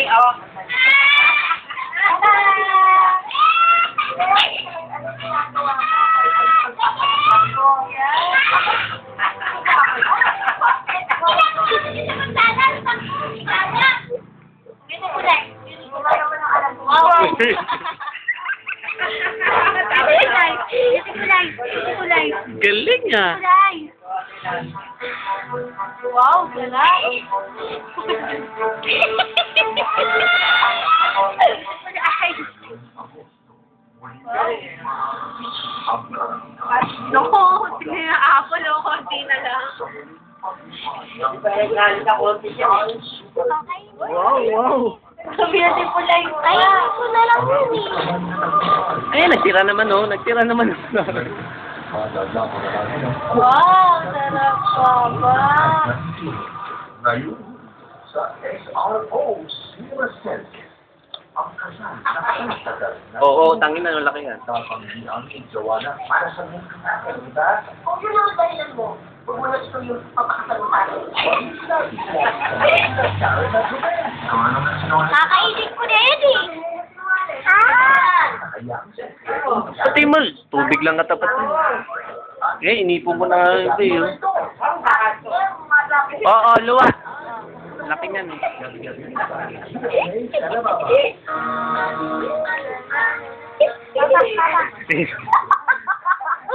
oh. Galing ah. Wow, gala. Naku, hindi na apple o konti na lang. Wow, wow. Beautiful life. Ay, ito na lang yun eh. Ay, nagtira naman oh. Nagtira naman. Wow, sarap pa ba? Ngayon, sa SRO Cinema Center, ang kasal na tagal na Oo, tangin na. Laki yan. kapanggihan ni Joanna para sa mga kapatid, diba? Kung yun ang dahilan mo, huwag mo na ito yung papakasal mo tayo. Kakaisip ko na yun eh. Pati mo, tubig lang katapat mo. Eh, inipo mo na ito eh. Oo, luwa. Laki niyan eh.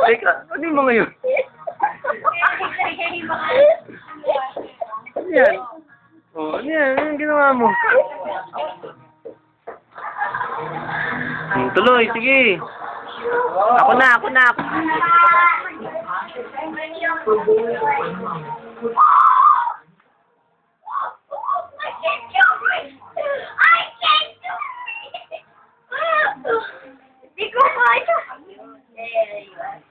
Teka, ano yung mga yun? Ano yan? Oh, ano yan? Ano yung ginawa mo? Tuloy, sige. Ako na. Hindi ko kaya. There you are.